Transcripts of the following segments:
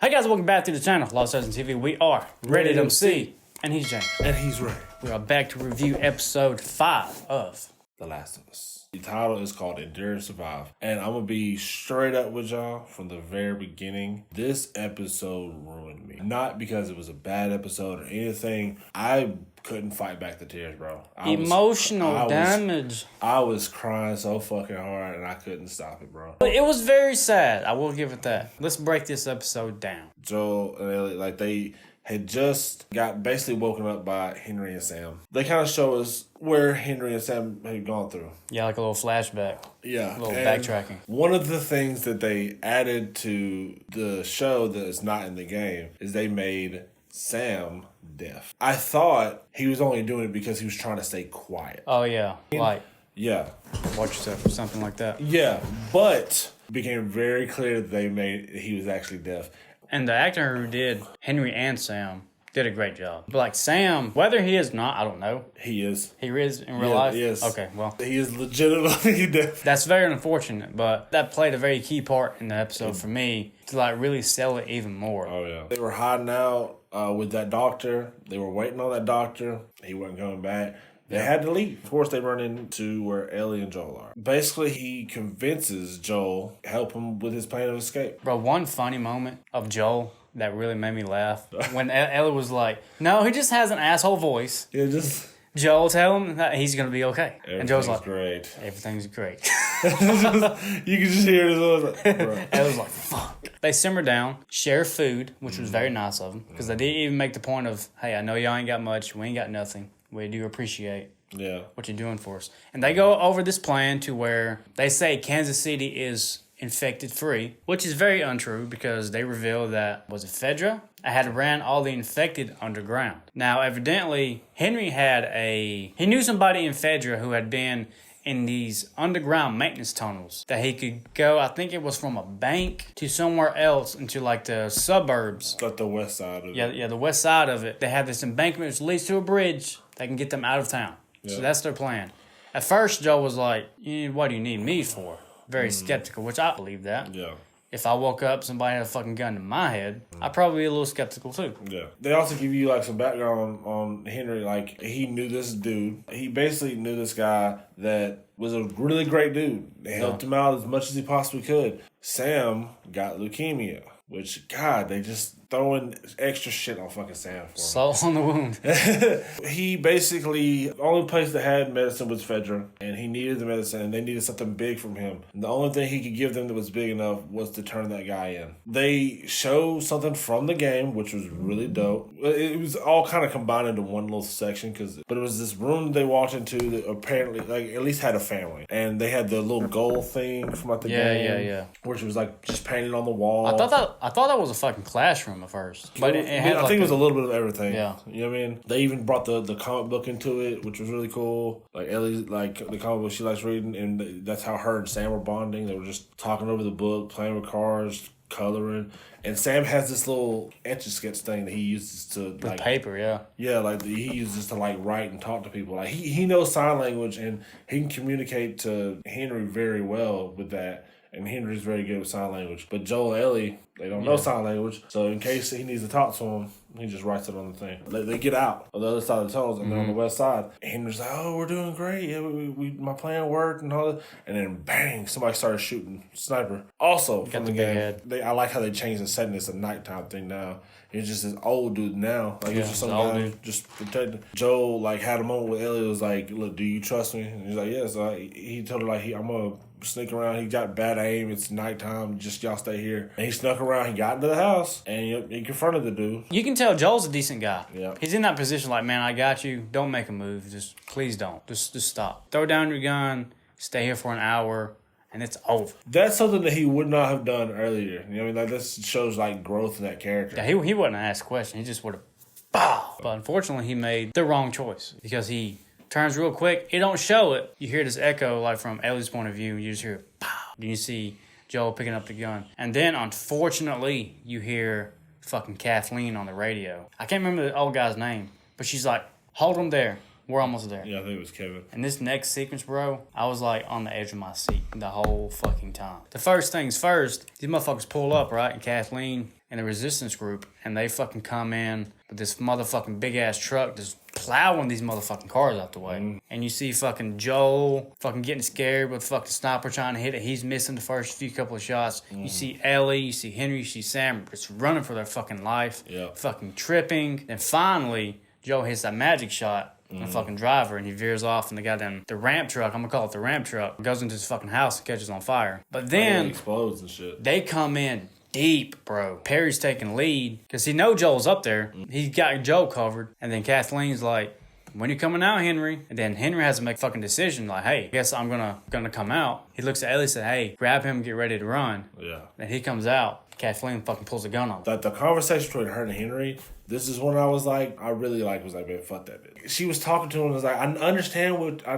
Hey guys, welcome back to the channel, Lost Stars TV. We are Reddit MC, and he's James. And he's Ray. We are back to review episode 5 of The Last of Us. The title is called Endure and Survive. And I'm going to be straight up with y'all from the very beginning. This episode ruined me. Not because it was a bad episode or anything. I couldn't fight back the tears, bro. Emotional damage. I was crying so fucking hard and I couldn't stop it, bro. But it was very sad. I will give it that. Let's break this episode down. Joel and Ellie, like they had just got basically woken up by Henry and Sam. They kind of show us where Henry and Sam had gone through. Yeah, like a little flashback. Yeah. A little backtracking. One of the things that they added to the show that is not in the game is they made Sam deaf. I thought he was only doing it because he was trying to stay quiet. Oh, yeah. Like, Yeah. watch yourself or something like that. Yeah. But it became very clear that he was actually deaf. And the actor who did Henry and Sam did a great job. But like Sam, whether he is not, I don't know. He is. He is in real life? Yes. Okay, well. He is legitimately deaf. That's very unfortunate, but that played a very key part in the episode for me to like really sell it even more. Oh, yeah. They were hiding out with that doctor. They were waiting on that doctor. He wasn't coming back. They had to leave. Of course, they run into where Ellie and Joel are. Basically, he convinces Joel to help him with his plan of escape. Bro, one funny moment of Joel that really made me laugh when Ellie was like, no, he just has an asshole voice. Yeah, just... Joel, tell him that he's going to be okay. And Joel's like, great. everything's great. You can just hear it. Like, bro. Ellie's like, fuck. They simmer down, share food, which was very nice of them. Because they didn't even make the point of, hey, I know y'all ain't got much. We ain't got nothing. We do appreciate what you're doing for us. And they go over this plan to where they say Kansas City is infected free, which is very untrue because they reveal that, was it Fedra? I had ran all the infected underground. Now, evidently, Henry he knew somebody in Fedra who had been in these underground maintenance tunnels that he could go, I think it was from a bank to somewhere else into like the suburbs. Like the west side of it. Yeah, the west side of it. They have this embankment which leads to a bridge that can get them out of town. Yeah. So that's their plan. At first, Joe was like, what do you need me for? Very skeptical, which I believe that. Yeah. If I woke up, somebody had a fucking gun to my head, I'd probably be a little skeptical too. Yeah. They also give you like some background on Henry. Like he knew this dude. He basically knew this guy that was a really great dude. They helped him out as much as he possibly could. Sam got leukemia, which, God, they just throwing extra shit on fucking Sam for him. Salt on the wound. He basically, the only place that had medicine was Fedra, and he needed the medicine, and they needed something big from him. And the only thing he could give them that was big enough was to turn that guy in. They show something from the game, which was really dope. It was all kind of combined into one little section, but it was this room they walked into that apparently, like, at least had a family. And they had the little goal thing from like the game. Yeah. Which was like just painted on the wall. I thought that was a fucking classroom at first. But it had I think it was a little bit of everything. Yeah. You know what I mean? They even brought the comic book into it, which was really cool. Like Ellie, like the comic book she likes reading, and that's how her and Sam were bonding. They were just talking over the book, playing with cars, coloring. And Sam has this little etch-a-sketch thing that he uses to with paper, yeah. Yeah, like he uses to like write and talk to people. Like he knows sign language and he can communicate to Henry very well with that. And Henry's very good with sign language. But Joel and Ellie, they don't know sign language. So in case he needs to talk to him, he just writes it on the thing. They get out on the other side of the tunnels and they're on the west side. Henry's like, oh, we're doing great. Yeah, my plan worked and all that. And then bang, somebody started shooting. Sniper. Also from the game, I like how they changed the setting. It's a nighttime thing now. He's just this old dude now. Like he's just some guy just protecting. Joel like had a moment with Ellie. Was like, look, do you trust me? And he's like, yes. So he told her like, I'm gonna sneak around. He got bad aim. It's nighttime. Just y'all stay here. And he snuck around. He got into the house and he confronted the dude. You can tell Joel's a decent guy. Yeah. He's in that position like, man, I got you. Don't make a move. Just please don't. Just stop. Throw down your gun. Stay here for an hour. And it's over. That's something that he would not have done earlier. You know what I mean? Like this shows like growth in that character. Yeah, he wouldn't have asked a question. He just would have, bow. But unfortunately, he made the wrong choice because he turns real quick. It don't show it. You hear this echo like from Ellie's point of view. You just hear, pow. Then you see Joel picking up the gun. And then, unfortunately, you hear fucking Kathleen on the radio. I can't remember the old guy's name, but she's like, hold him there. We're almost there. Yeah, I think it was Kevin. And this next sequence, bro, I was like on the edge of my seat the whole fucking time. The first things first, these motherfuckers pull up, right? And Kathleen in the resistance group, and they fucking come in with this motherfucking big ass truck just plowing these motherfucking cars out the way. And you see fucking Joel fucking getting scared with fucking sniper trying to hit it. He's missing the first few couple of shots. You see Ellie, you see Henry, you see Sam just running for their fucking life. Fucking tripping. Then finally, Joel hits that magic shot. The fucking driver, and he veers off, and the ramp truck, I'm gonna call it the ramp truck, goes into his fucking house and catches on fire. But then it explodes and shit. They come in deep, bro. Perry's taking lead because he knows Joel's up there. He's got Joel covered, and then Kathleen's like, "When you coming out, Henry?" And then Henry has to make a fucking decision, like, "Hey, I guess I'm gonna come out." He looks at Ellie and says, "Hey, grab him and get ready to run." Yeah. And he comes out. Kathleen fucking pulls a gun on him. The conversation between her and Henry, this is when I was like, man, fuck that bitch. She was talking to him and was like, I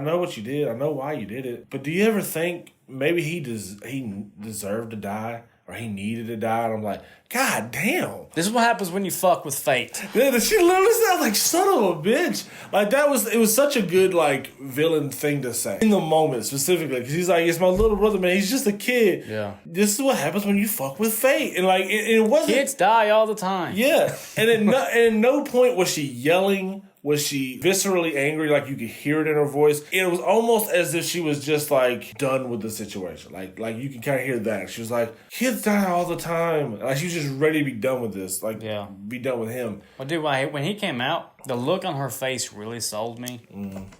know what you did. I know why you did it. But do you ever think maybe he deserved to die? Or he needed to die? And I'm like, God damn. This is what happens when you fuck with fate. Yeah, she literally said, like, son of a bitch. Like, it was such a good, like, villain thing to say. In the moment, specifically. Because he's like, it's my little brother, man. He's just a kid. Yeah. This is what happens when you fuck with fate. And, like, it wasn't... Kids die all the time. Yeah. And at no point was she yelling... Was she viscerally angry, like you could hear it in her voice? It was almost as if she was just, like, done with the situation. Like you can kind of hear that. She was like, kids die all the time. Like, she was just ready to be done with this. Like, be done with him. Well, dude, when he came out, the look on her face really sold me.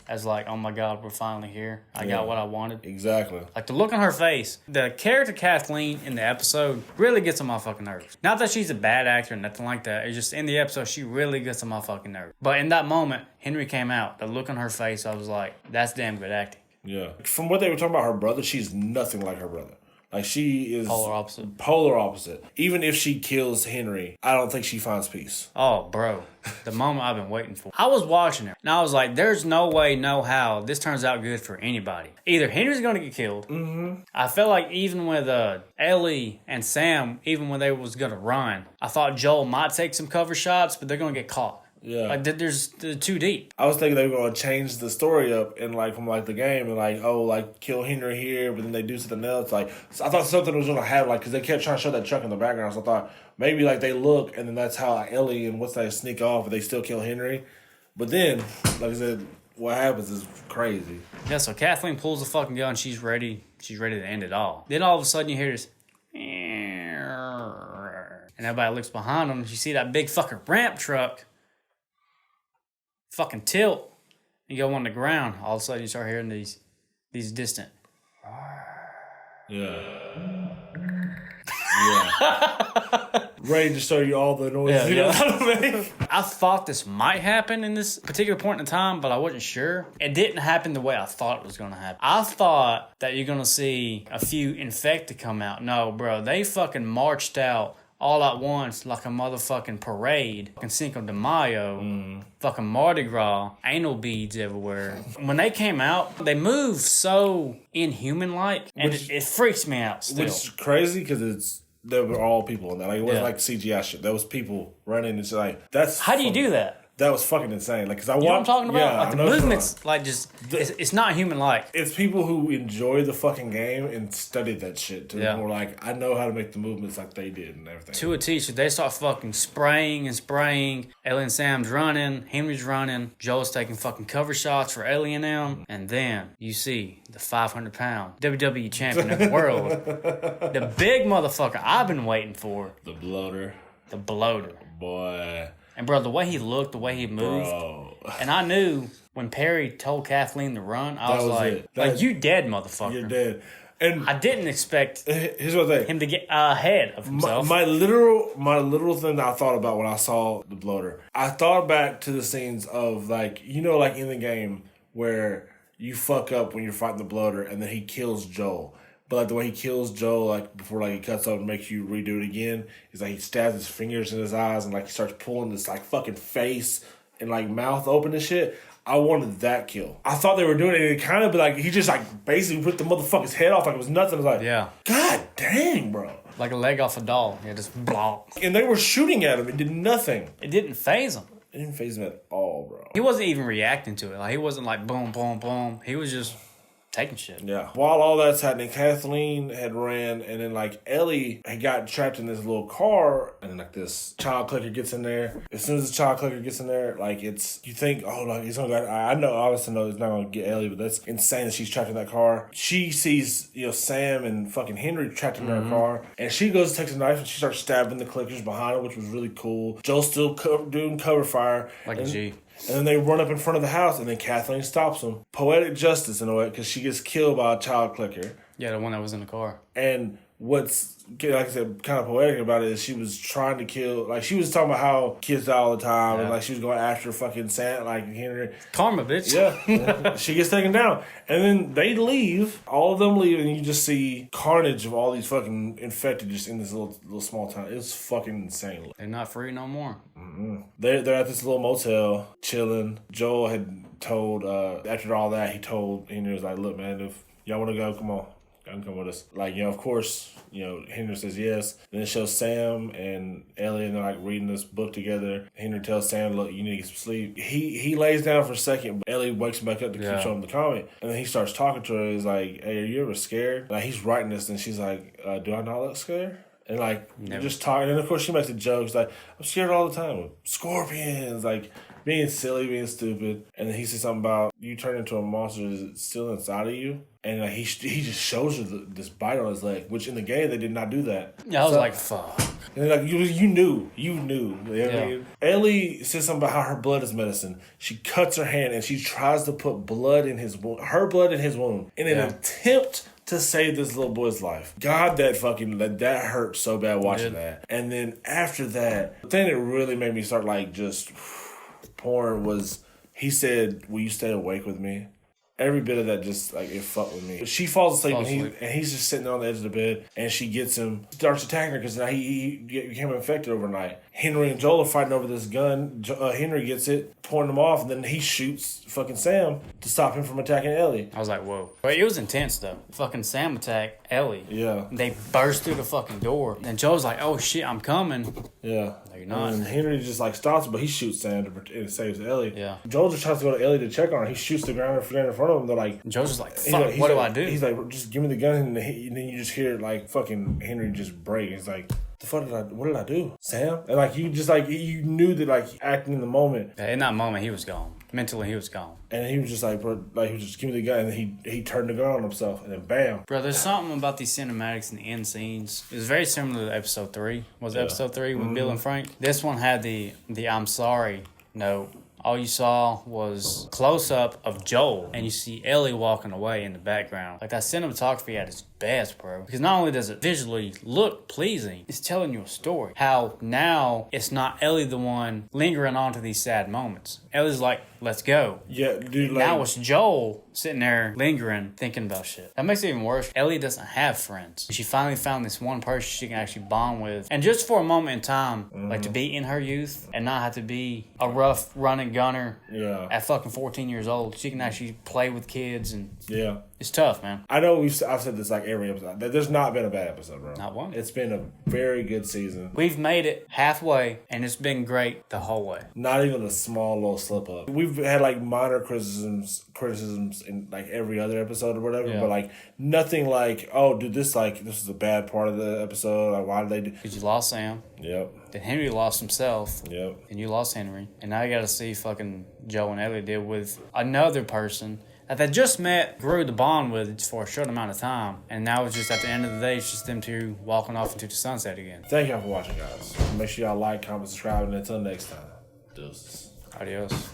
As like, oh my God, we're finally here. I got what I wanted. Exactly. Like, the look on her face. The character Kathleen in the episode really gets on my fucking nerves. Not that she's a bad actor or nothing like that. It's just in the episode, she really gets on my fucking nerves. But in that moment, Henry came out. The look on her face, I was like, that's damn good acting. Yeah. From what they were talking about her brother, she's nothing like her brother. Like, she is... Polar opposite. Even if she kills Henry, I don't think she finds peace. Oh, bro. The moment I've been waiting for. I was watching her, and I was like, there's no way, no how this turns out good for anybody. Either Henry's going to get killed. I felt like even with Ellie and Sam, even when they was going to run, I thought Joel might take some cover shots, but they're going to get caught. Yeah. Like, they're too deep. I was thinking they were going to change the story up and, like, from, like, the game and, like, oh, like, kill Henry here, but then they do something else. Like, so I thought something was going to happen, like, because they kept trying to show that truck in the background. So I thought maybe, like, they look and then that's how Ellie and they sneak off, but they still kill Henry. But then, like I said, what happens is crazy. Yeah, so Kathleen pulls the fucking gun. She's ready. She's ready to end it all. Then all of a sudden you hear this. And everybody looks behind them. You see that big fucking ramp truck fucking tilt and go on the ground. All of a sudden you start hearing these distant. Yeah. Ready to show you all the noises you know how to make. I thought this might happen in this particular point in time, but I wasn't sure. It didn't happen the way I thought it was going to happen. I thought that you're going to see a few infected come out. No, bro. They fucking marched out all at once like a motherfucking parade. Fucking Cinco de Mayo. Fucking Mardi Gras. Anal beads everywhere. When they came out, they moved so inhuman-like. And it freaks me out still. Which is crazy because there were all people in that. Like, it wasn't like CGI shit. There was people running. It's like, that's... How do you do that? That was fucking insane. Like, cause I you know what I'm talking about? Yeah, like the movements, like just it's not human like. It's people who enjoy the fucking game and studied that shit to more like I know how to make the movements like they did and everything. To a teacher, they start fucking spraying and spraying. Ellie and Sam's running, Henry's running, Joel's taking fucking cover shots for Ellie and them, and then you see the 500-pound WWE champion of the world, the big motherfucker I've been waiting for, the bloater, boy. And, bro, the way he looked, the way he moved. Bro. And I knew when Perry told Kathleen to run, I was like, you dead, motherfucker. You're dead. And I didn't expect here's what I him to get ahead of himself. My literal thing that I thought about when I saw the bloater, I thought back to the scenes of, like, you know, like in the game where you fuck up when you're fighting the bloater and then he kills Joel. But, like, the way he kills Joel, like, before, like, he cuts up and makes you redo it again, is, like, he stabs his fingers in his eyes and, like, he starts pulling this, like, fucking face and, like, mouth open and shit. I wanted that kill. I thought they were doing it, and it kind of, like, he just, like, basically ripped the motherfucker's head off like it was nothing. I was like, God dang, bro. Like a leg off a doll. Yeah, just blah. And they were shooting at him. It did nothing. It didn't faze him. It didn't faze him at all, bro. He wasn't even reacting to it. Like, he wasn't like, boom, boom, boom. He was just... taking shit. Yeah. While all that's happening, Kathleen had ran, and then like Ellie had got trapped in this little car, and like this child clicker gets in there. As soon as the child clicker gets in there, like you think, oh, like he's gonna go. I know, obviously, know it's not gonna get Ellie, but that's insane that she's trapped in that car. She sees Sam and fucking Henry trapped in their car, and she goes to take a knife and she starts stabbing the clickers behind her, which was really cool. Joel's still doing cover fire, like a G. And then they run up in front of the house, and then Kathleen stops them. Poetic justice in a way, because she gets killed by a child clicker. Yeah, the one that was in the car. And what's, like I said, kind of poetic about it is she was trying to kill, like she was talking about how kids die all the time, and like she was going after fucking Santa, like Henry. Karma, bitch. Yeah. She gets taken down. And then they leave, all of them leave, and you just see carnage of all these fucking infected just in this little small town. It's fucking insane. They're not free no more. Mm-hmm. They're at this little motel, chilling. Joel had told, after all that, he told Henry, was like, look, man, if y'all want to go, come on. Come with us. Like, of course, Henry says yes. Then it shows Sam and Ellie, and they're like reading this book together. Henry tells Sam, look, you need to get some sleep. He lays down for a second, but Ellie wakes him back up to keep showing him the comic. And then he starts talking to her. He's like, hey, are you ever scared? Like, he's writing this, and she's like, do I not look scared? And like, just talking. And of course, she makes a joke. She's like, I'm scared all the time. Scorpions, like, being silly, being stupid. And then he says something about, you turn into a monster that's still inside of you. And like, he just shows her this bite on his leg, which in the game, they did not do that. Yeah, I was like, fuck. And like, you knew. You know what I mean? Ellie says something about how her blood is medicine. She cuts her hand, and she tries to put blood in his wound, her blood in his wound, in an attempt to save this little boy's life. God, that hurt so bad watching that. And then after that, the thing that really made me start like just pouring was, he said, will you stay awake with me? Every bit of that just, like, it fucked with me. She falls asleep, and he's just sitting on the edge of the bed, and she gets him, starts attacking her, because now he became infected overnight. Henry and Joel are fighting over this gun. Henry gets it, pointing him off, and then he shoots fucking Sam to stop him from attacking Ellie. I was like, whoa. But it was intense, though. Fucking Sam attacked Ellie. Yeah. They burst through the fucking door. And Joel's like, oh, shit, I'm coming. Yeah. No, you're not. And Henry just, like, stops him, but he shoots Sam and saves Ellie. Yeah. Joel just tries to go to Ellie to check on her. He shoots the ground in front of him. They're like... Joel's just like, fuck, what do I do? He's like, just give me the gun, and then you just hear, like, fucking Henry just break. He's like... what did I do, Sam? And like, you just like, you knew that, like, acting in the moment. Yeah, in that moment, he was gone. Mentally, he was gone. And he was just like, bro, like, he was just, give me the gun, and then he turned the gun on himself, and then bam. Bro, there's something about these cinematics and the end scenes. It was very similar to episode 3. Was it episode 3 with Bill and Frank? This one had the I'm sorry note. All you saw was close-up of Joel, and you see Ellie walking away in the background. Like, that cinematography at its best, bro. Because not only does it visually look pleasing, it's telling you a story. How now it's not Ellie the one lingering on to these sad moments. Ellie's like, let's go. Yeah, dude. Like, now it's Joel sitting there lingering, thinking about shit. That makes it even worse. Ellie doesn't have friends. She finally found this one person she can actually bond with. And just for a moment in time, like, to be in her youth and not have to be a rough running gunner at fucking 14 years old. She can actually play with kids, and it's tough, man. I know I've said this like every episode. There's not been a bad episode, bro. Not one. It's been a very good season. We've made it halfway, and it's been great the whole way. Not even a small little slip up. We've had like minor criticisms in like every other episode or whatever, but like nothing like, oh, dude, this is a bad part of the episode. Like, why did they do? Because you lost Sam. Yep. Then Henry lost himself. Yep. And you lost Henry. And now you got to see fucking Joe and Ellie deal with another person that they just met, grew the bond with for a short amount of time. And now it's just at the end of the day, it's just them two walking off into the sunset again. Thank y'all for watching, guys. Make sure y'all like, comment, subscribe, and until next time, deuces. Adios.